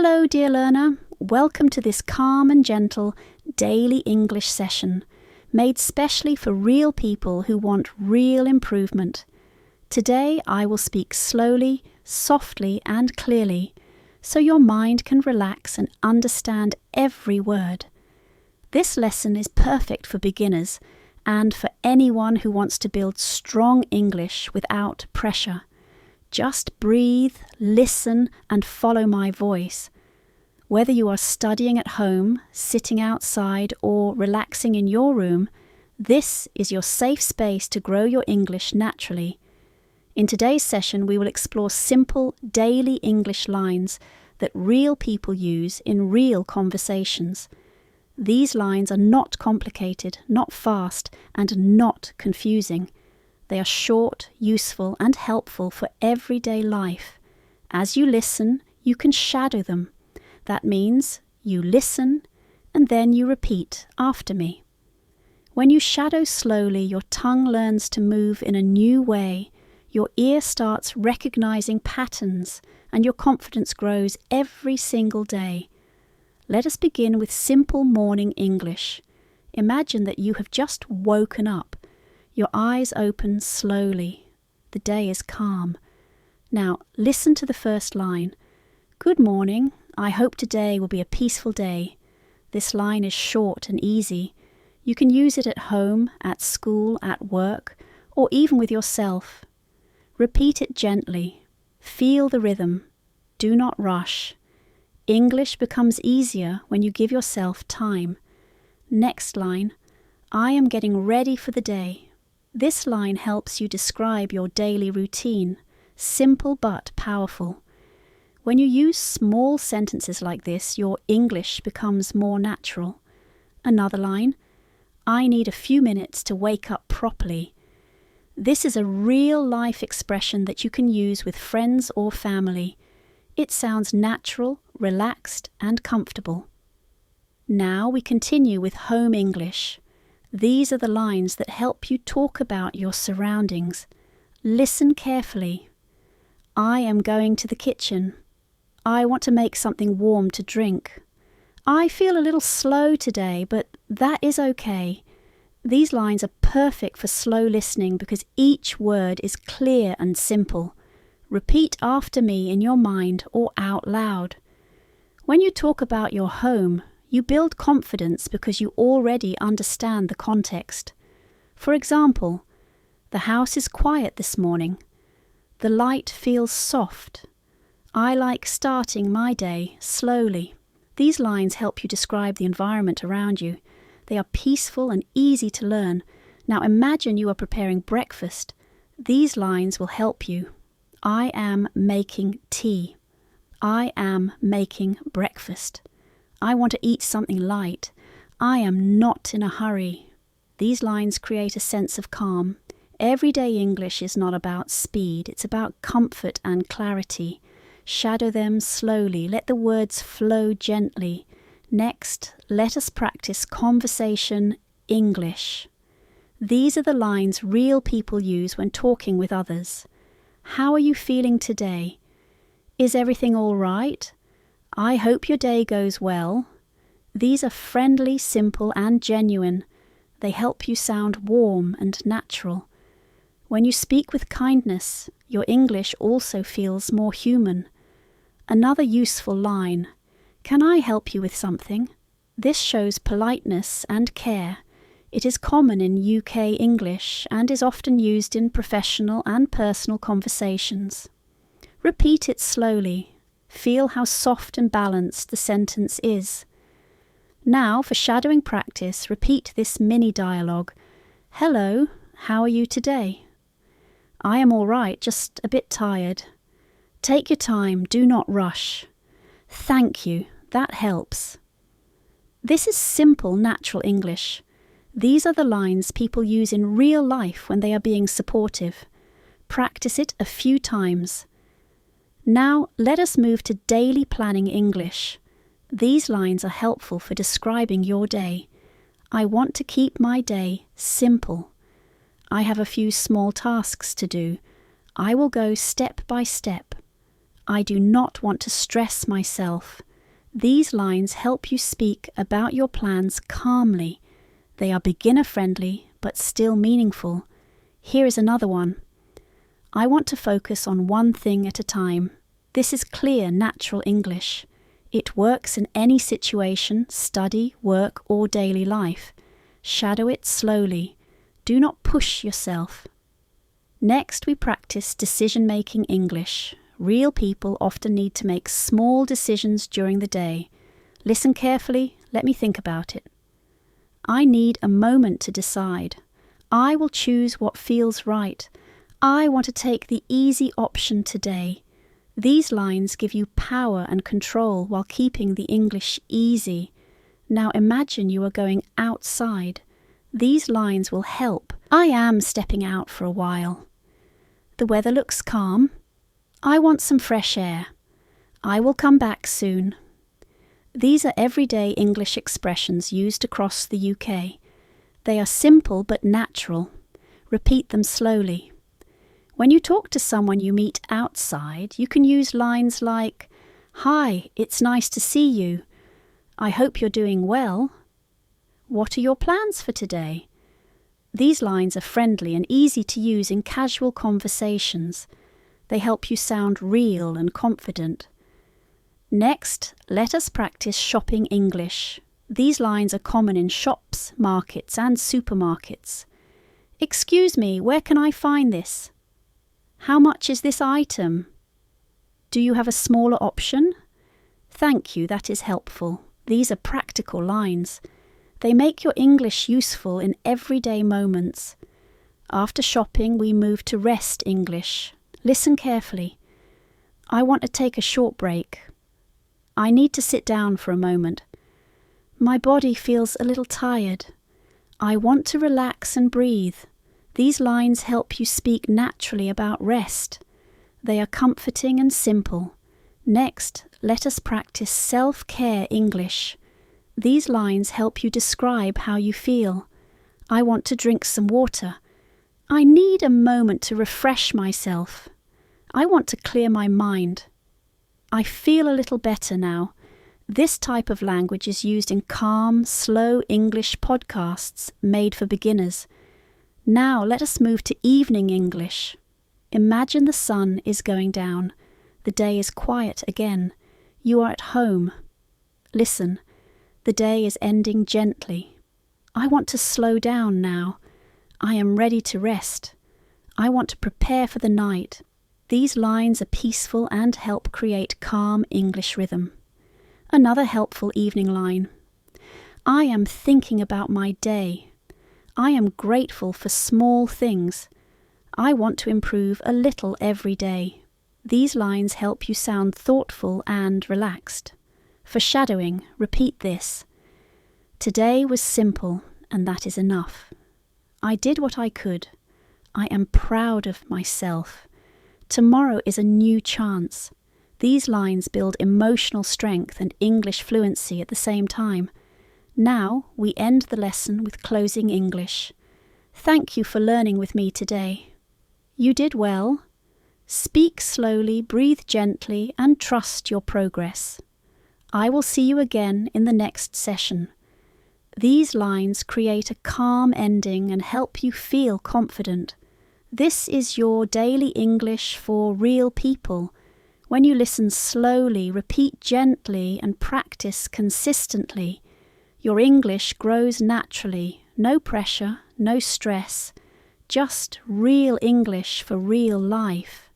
Hello, dear learner. Welcome to this calm and gentle daily English session made specially for real people who want real improvement. Today I will speak slowly, softly and clearly so your mind can relax and understand every word. This lesson is perfect for beginners and for anyone who wants to build strong English without pressure. Just breathe, listen, and follow my voice. Whether you are studying at home, sitting outside, or relaxing in your room, this is your safe space to grow your English naturally. In today's session, we will explore simple daily English lines that real people use in real conversations. These lines are not complicated, not fast, and not confusing. They are short, useful, and helpful for everyday life. As you listen, you can shadow them. That means you listen and then you repeat after me. When you shadow slowly, your tongue learns to move in a new way. Your ear starts recognizing patterns and your confidence grows every single day. Let us begin with simple morning English. Imagine that you have just woken up. Your eyes open slowly. The day is calm. Now, listen to the first line. Good morning. I hope today will be a peaceful day. This line is short and easy. You can use it at home, at school, at work, or even with yourself. Repeat it gently. Feel the rhythm. Do not rush. English becomes easier when you give yourself time. Next line. I am getting ready for the day. This line helps you describe your daily routine, simple but powerful. When you use small sentences like this, your English becomes more natural. Another line, I need a few minutes to wake up properly. This is a real-life expression that you can use with friends or family. It sounds natural, relaxed, and comfortable. Now we continue with home English. These are the lines that help you talk about your surroundings. Listen carefully. I am going to the kitchen. I want to make something warm to drink. I feel a little slow today, but that is okay. These lines are perfect for slow listening because each word is clear and simple. Repeat after me in your mind or out loud. When you talk about your home, you build confidence because you already understand the context. For example, the house is quiet this morning. The light feels soft. I like starting my day slowly. These lines help you describe the environment around you. They are peaceful and easy to learn. Now imagine you are preparing breakfast. These lines will help you. I am making tea. I am making breakfast. I want to eat something light. I am not in a hurry. These lines create a sense of calm. Everyday English is not about speed. It's about comfort and clarity. Shadow them slowly. Let the words flow gently. Next, let us practice conversation English. These are the lines real people use when talking with others. How are you feeling today? Is everything all right? I hope your day goes well. These are friendly, simple, and genuine. They help you sound warm and natural. When you speak with kindness, your English also feels more human. Another useful line. Can I help you with something? This shows politeness and care. It is common in UK English and is often used in professional and personal conversations. Repeat it slowly. Feel how soft and balanced the sentence is. Now, for shadowing practice, repeat this mini dialogue. Hello, how are you today? I am all right, just a bit tired. Take your time, do not rush. Thank you, that helps. This is simple, natural English. These are the lines people use in real life when they are being supportive. Practice it a few times. Now, let us move to daily planning English. These lines are helpful for describing your day. I want to keep my day simple. I have a few small tasks to do. I will go step by step. I do not want to stress myself. These lines help you speak about your plans calmly. They are beginner-friendly, but still meaningful. Here is another one. I want to focus on one thing at a time. This is clear, natural English. It works in any situation, study, work, or daily life. Shadow it slowly. Do not push yourself. Next, we practice decision-making English. Real people often need to make small decisions during the day. Listen carefully. Let me think about it. I need a moment to decide. I will choose what feels right. I want to take the easy option today. These lines give you power and control while keeping the English easy. Now imagine you are going outside. These lines will help. I am stepping out for a while. The weather looks calm. I want some fresh air. I will come back soon. These are everyday English expressions used across the UK. They are simple but natural. Repeat them slowly. When you talk to someone you meet outside, you can use lines like, "Hi, it's nice to see you. I hope you're doing well. What are your plans for today?" These lines are friendly and easy to use in casual conversations. They help you sound real and confident. Next, let us practice shopping English. These lines are common in shops, markets, and supermarkets. "Excuse me, where can I find this?" "How much is this item?" "Do you have a smaller option?" "Thank you, that is helpful." These are practical lines. They make your English useful in everyday moments. After shopping, we move to rest English. Listen carefully. I want to take a short break. I need to sit down for a moment. My body feels a little tired. I want to relax and breathe. These lines help you speak naturally about rest. They are comforting and simple. Next, let us practice self-care English. These lines help you describe how you feel. I want to drink some water. I need a moment to refresh myself. I want to clear my mind. I feel a little better now. This type of language is used in calm, slow English podcasts made for beginners. Now let us move to evening English. Imagine the sun is going down. The day is quiet again. You are at home. Listen, the day is ending gently. I want to slow down now. I am ready to rest. I want to prepare for the night. These lines are peaceful and help create calm English rhythm. Another helpful evening line. I am thinking about my day. I am grateful for small things. I want to improve a little every day. These lines help you sound thoughtful and relaxed. For shadowing, repeat this. Today was simple, and that is enough. I did what I could. I am proud of myself. Tomorrow is a new chance. These lines build emotional strength and English fluency at the same time. Now we end the lesson with closing English. Thank you for learning with me today. You did well. Speak slowly, breathe gently, and trust your progress. I will see you again in the next session. These lines create a calm ending and help you feel confident. This is your daily English for real people. When you listen slowly, repeat gently, and practice consistently, your English grows naturally. No pressure, no stress. Just real English for real life.